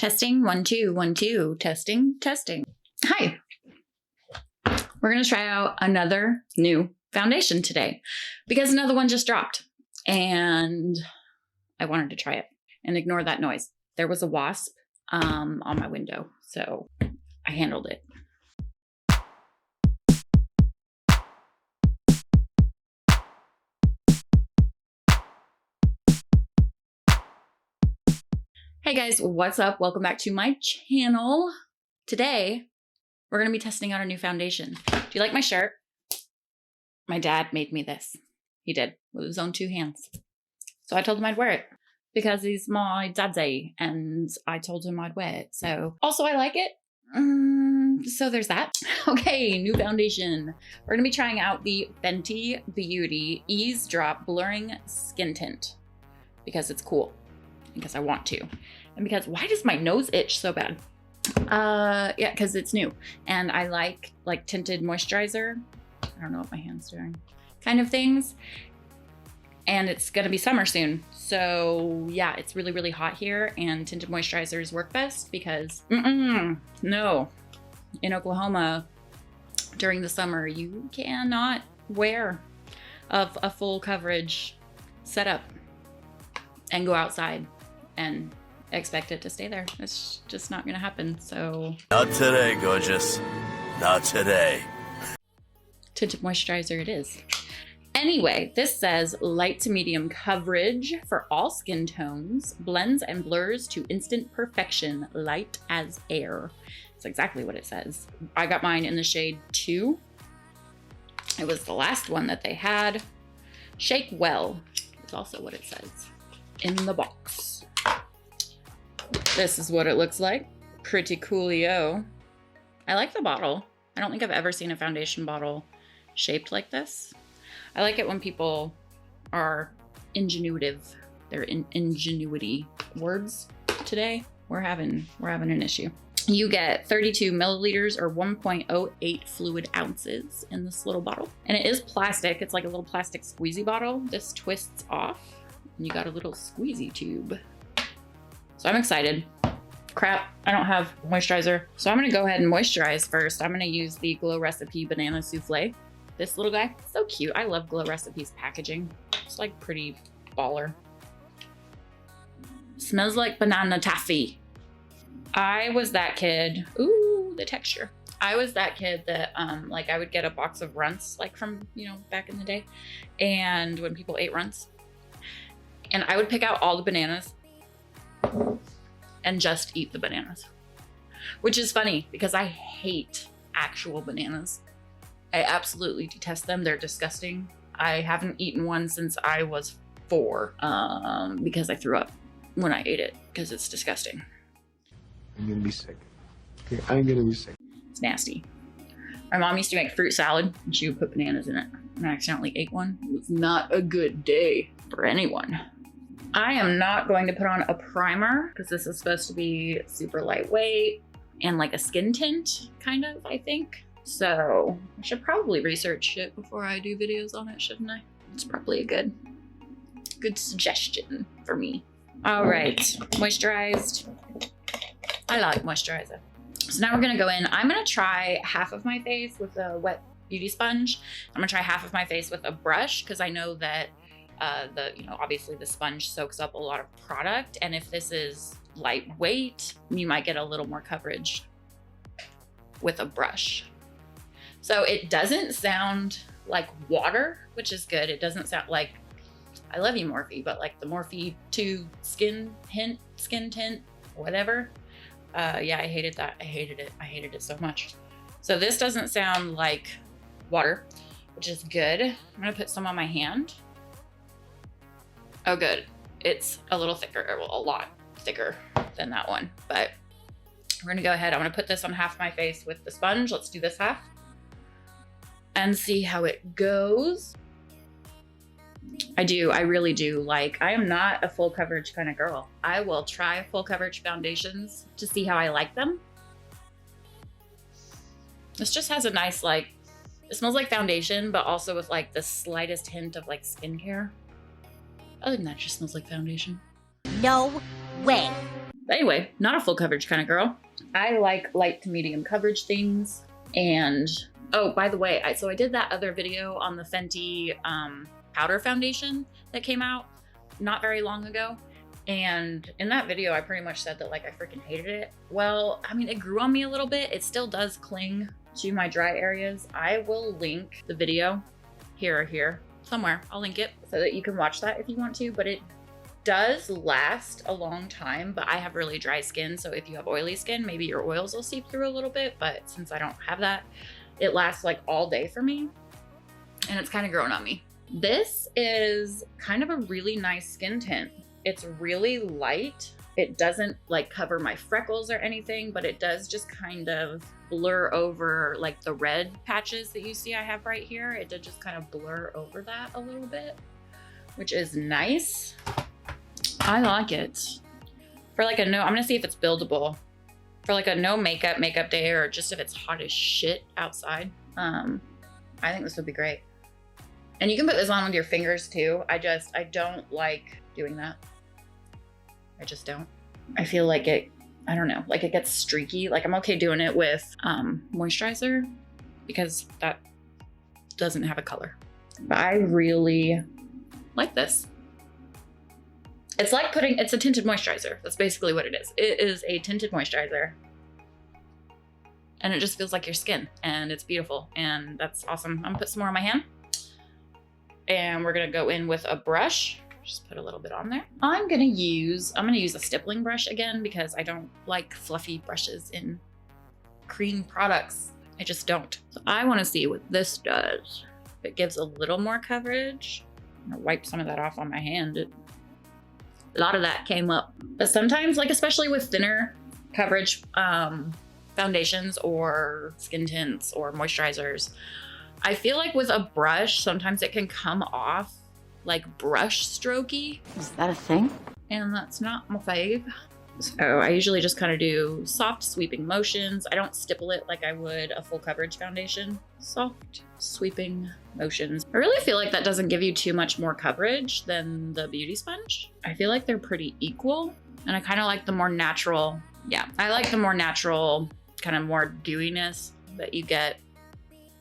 Testing, 1, 2, 1, 2, testing, testing. Hi. We're going to try out another new foundation today because another one just dropped and I wanted to try it. And ignore that noise. There was a wasp on my window, so I handled it. Hey guys, what's up? Welcome back to my channel. Today, we're going to be testing out a new foundation. Do you like my shirt? My dad made me this. He did, with his own 2 hands. So I told him I'd wear it because he's my daddy and I told him I'd wear it. So also I like it. So there's that. Okay, new foundation. We're going to be trying out the Fenty Beauty Eazedropblurring Skin Tint because it's cool. Because I want to. And because, why does my nose itch so bad? Yeah, because it's new. And I like tinted moisturizer. I don't know what my hand's doing. Kind of things. And it's gonna be summer soon. So yeah, it's really, really hot here and tinted moisturizers work best because, no. In Oklahoma, during the summer, you cannot wear a full coverage setup and go outside and expect it to stay there. It's just not gonna happen, so. Not today, gorgeous. Not today. Tinted moisturizer it is. Anyway, this says light to medium coverage for all skin tones, blends and blurs to instant perfection, light as air. That's exactly what it says. I got mine in the shade 2. It was the last one that they had. Shake well is also what it says in the box. This is what it looks like. Pretty coolio. I like the bottle. I don't think I've ever seen a foundation bottle shaped like this. I like it when people are ingenuitive. They're ingenuity words today. We're having an issue. You get 32 milliliters or 1.08 fluid ounces in this little bottle. And it is plastic. It's like a little plastic squeezy bottle. This twists off and you got a little squeezy tube. So I'm excited. Crap, I don't have moisturizer. So I'm gonna go ahead and moisturize first. I'm gonna use the Glow Recipe Banana Souffle. This little guy, so cute. I love Glow Recipe's packaging. It's like pretty baller. Smells like banana taffy. I was that kid. Ooh, the texture. I was that kid that like I would get a box of runts like from, back in the day. And when people ate runts. And I would pick out all the bananas and just eat the bananas. Which is funny because I hate actual bananas. I absolutely detest them. They're disgusting. I haven't eaten one since I was 4 because I threw up when I ate it because it's disgusting. I'm gonna be sick. Okay, I'm gonna be sick. It's nasty. My mom used to make fruit salad and she would put bananas in it and I accidentally ate one. It was not a good day for anyone. I am not going to put on a primer because this is supposed to be super lightweight and like a skin tint kind of, I think. So I should probably research it before I do videos on it, shouldn't I? It's probably a good suggestion for me. All right, moisturized. I like moisturizer. So now we're gonna go in. I'm gonna try half of my face with a wet beauty sponge. I'm gonna try half of my face with a brush because I know that obviously the sponge soaks up a lot of product. And if this is lightweight, you might get a little more coverage with a brush. So it doesn't sound like water, which is good. It doesn't sound like, I love you Morphe, but like the Morphe 2 skin tint, whatever. Yeah, I hated that. I hated it. I hated it so much. So this doesn't sound like water, which is good. I'm gonna put some on my hand. Oh, good. It's a little thicker, well, a lot thicker than that one, but we're gonna go ahead. I'm gonna put this on half my face with the sponge. Let's do this half and see how it goes. I really do. I am not a full coverage kind of girl. I will try full coverage foundations to see how I like them. This just has a nice, it smells like foundation, but also with the slightest hint of skincare. Other than that, it just smells like foundation. No way. Anyway, not a full coverage kind of girl. I like light to medium coverage things. And oh, by the way, so I did that other video on the Fenty powder foundation that came out not very long ago. And in that video, I pretty much said that like I freaking hated it. Well, I mean, it grew on me a little bit. It still does cling to my dry areas. I will link the video here or here somewhere. I'll link it so that you can watch that if you want to, but it does last a long time. But I have really dry skin, so if you have oily skin, maybe your oils will seep through a little bit, but since I don't have that, it lasts like all day for me, and it's kind of growing on me. This is kind of a really nice skin tint. It's really light. It doesn't like cover my freckles or anything, but it does just kind of blur over like the red patches that you see I have right here. It did just kind of blur over that a little bit, which is nice. I like it. For like a no, I'm gonna see if it's buildable. For like a no makeup day, or just if it's hot as shit outside, I think this would be great. And you can put this on with your fingers too. I don't like doing that. I just don't. I feel like it, I don't know, like it gets streaky. Like I'm okay doing it with moisturizer because that doesn't have a color. But I really like this. It's like it's a tinted moisturizer. That's basically what it is. It is a tinted moisturizer. And it just feels like your skin, and it's beautiful, and that's awesome. I'm gonna put some more on my hand. And we're gonna go in with a brush. Just put a little bit on there. I'm gonna use a stippling brush again because I don't like fluffy brushes in cream products. I just don't. So I wanna see what this does. If it gives a little more coverage. I'm gonna wipe some of that off on my hand. A lot of that came up. But sometimes, like especially with thinner coverage foundations or skin tints or moisturizers, I feel like with a brush, sometimes it can come off like brush strokey. Is that a thing? And that's not my fave. So I usually just kind of do soft sweeping motions. I don't stipple it like I would a full coverage foundation. Soft sweeping motions. I really feel like that doesn't give you too much more coverage than the beauty sponge. I feel like they're pretty equal, and I kind of like the more natural. Yeah, I like the more natural, kind of more dewiness that you get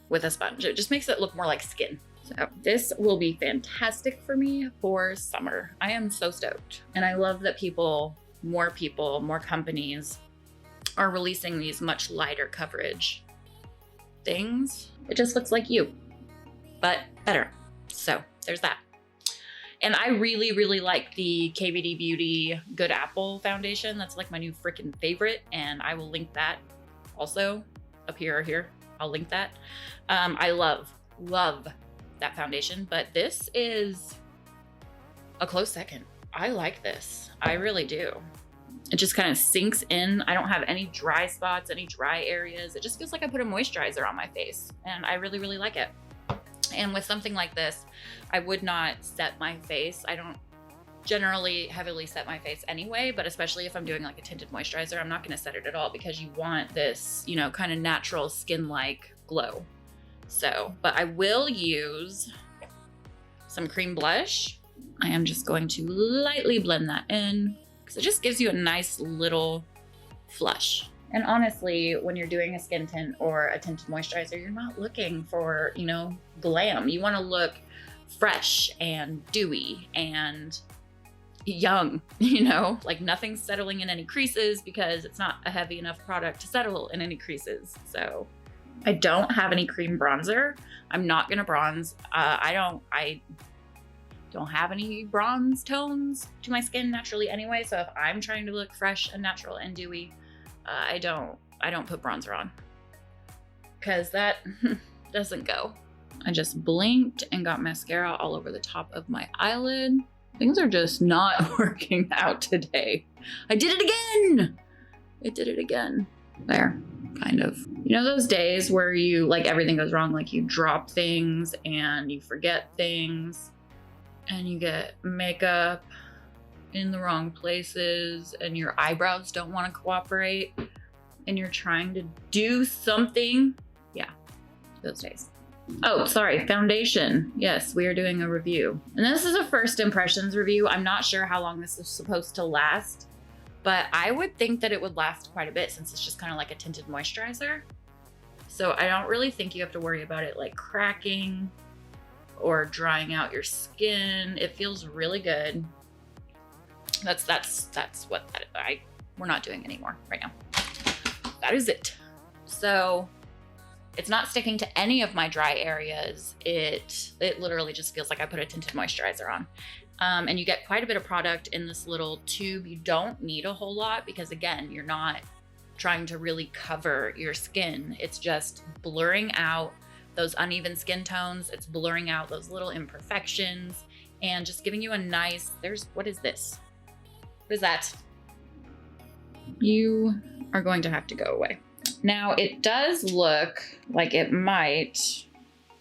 with a sponge. It just makes it look more like skin. So this will be fantastic for me for summer. I am so stoked. And I love that more companies are releasing these much lighter coverage things. It just looks like you, but better. So there's that. And I really, really like the KVD Beauty Good Apple foundation. That's like my new freaking favorite. And I will link that also up here or here. I'll link that. I love that foundation, but this is a close second. I like this. I really do. It just kind of sinks in. I don't have any dry spots, any dry areas. It just feels like I put a moisturizer on my face, and I really, really like it. And with something like this, I would not set my face. I don't generally heavily set my face anyway, but especially if I'm doing like a tinted moisturizer, I'm not gonna set it at all because you want this, you know, kind of natural skin-like glow. So, but I will use some cream blush. I am just going to lightly blend that in because it just gives you a nice little flush. And honestly, when you're doing a skin tint or a tinted moisturizer, you're not looking for, you know, glam. You want to look fresh and dewy and young, you know, like nothing's settling in any creases because it's not a heavy enough product to settle in any creases. So I don't have any cream bronzer. I'm not gonna bronze. I don't have any bronze tones to my skin naturally anyway. So if I'm trying to look fresh and natural and dewy, I don't put bronzer on because that doesn't go. I just blinked and got mascara all over the top of my eyelid. Things are just not working out today. I did it again. It did it again. There, kind of. You know those days where you, like, everything goes wrong, like you drop things and you forget things and you get makeup in the wrong places and your eyebrows don't want to cooperate and you're trying to do something. Yeah, those days. Oh, sorry, foundation. Yes, we are doing a review. And this is a first impressions review. I'm not sure how long this is supposed to last. but I would think that it would last quite a bit since it's just kind of like a tinted moisturizer. So I don't really think you have to worry about it like cracking or drying out your skin. It feels really good. That's what we're not doing anymore right now. That is it. So it's not sticking to any of my dry areas. It literally just feels like I put a tinted moisturizer on. And you get quite a bit of product in this little tube. You don't need a whole lot because again, you're not trying to really cover your skin. It's just blurring out those uneven skin tones. It's blurring out those little imperfections and just giving you a nice, what is this? What is that? You are going to have to go away. Now it does look like it might,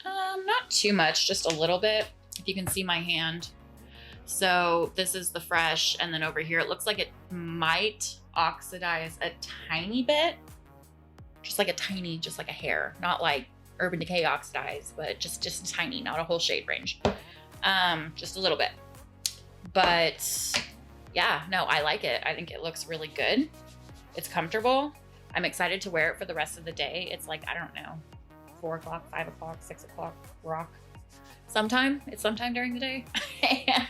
not too much, just a little bit, if you can see my hand. So this is the fresh, and then over here, it looks like it might oxidize a tiny bit, just like a hair, not like Urban Decay oxidize, but just tiny, not a whole shade range, just a little bit. But yeah, no, I like it. I think it looks really good. It's comfortable. I'm excited to wear it for the rest of the day. It's like, I don't know, 4 o'clock, 5 o'clock, 6 o'clock, rock. It's sometime during the day.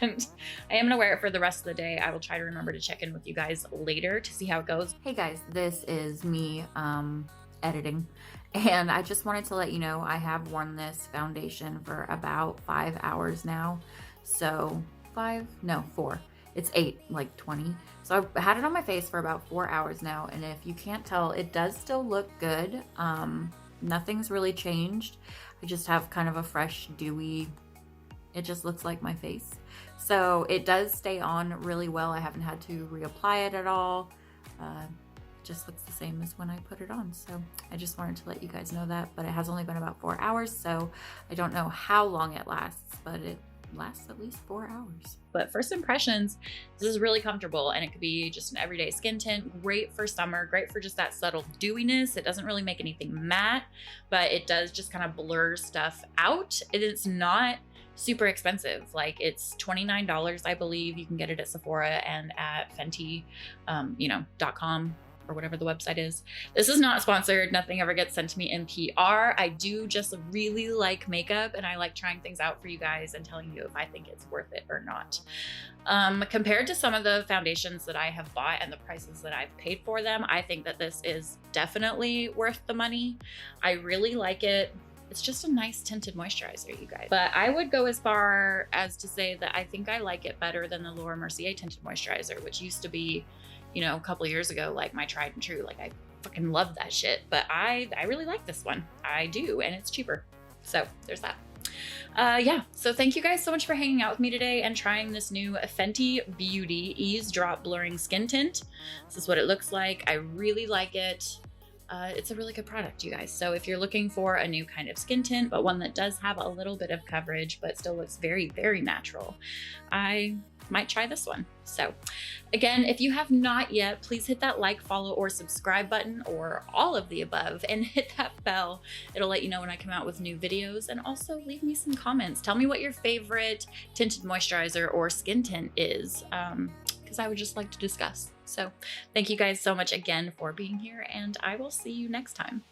And I am gonna wear it for the rest of the day. I will try to remember to check in with you guys later to see how it goes. Hey guys, this is me editing. And I just wanted to let you know I have worn this foundation for about 5 hours now. So 4. It's 8, like 20. So I've had it on my face for about 4 hours now. And if you can't tell, it does still look good. Nothing's really changed. I just have kind of a fresh, dewy, it just looks like my face. So it does stay on really well. I haven't had to reapply it at all. It just looks the same as when I put it on. So I just wanted to let you guys know that, but it has only been about 4 hours. So I don't know how long it lasts, but it lasts at least 4 hours. But first impressions, this is really comfortable, and it could be just an everyday skin tint. Great for summer, great for just that subtle dewiness. It doesn't really make anything matte, but it does just kind of blur stuff out. It is not super expensive. Like, it's $29, I believe. You can get it at Sephora and at Fenty, .com. or whatever the website is. This is not sponsored. Nothing ever gets sent to me in PR. I do just really like makeup, and I like trying things out for you guys and telling you if I think it's worth it or not. Compared to some of the foundations that I have bought and the prices that I've paid for them, I think that this is definitely worth the money. I really like it. It's just a nice tinted moisturizer, you guys. But I would go as far as to say that I think I like it better than the Laura Mercier tinted moisturizer, which used to be, a couple of years ago, like my tried and true. Like, I fucking love that shit. But I really like this one. I do, and it's cheaper. So there's that. Yeah, so thank you guys so much for hanging out with me today and trying this new Fenty Beauty Eaze Drop Blurring Skin Tint. This is what it looks like. I really like it. It's a really good product, you guys. So if you're looking for a new kind of skin tint, but one that does have a little bit of coverage, but still looks very, very natural, I might try this one. So again, if you have not yet, please hit that like, follow, or subscribe button, or all of the above, and hit that bell. It'll let you know when I come out with new videos. And also leave me some comments. Tell me what your favorite tinted moisturizer or skin tint is, because I would just like to discuss. So thank you guys so much again for being here, and I will see you next time.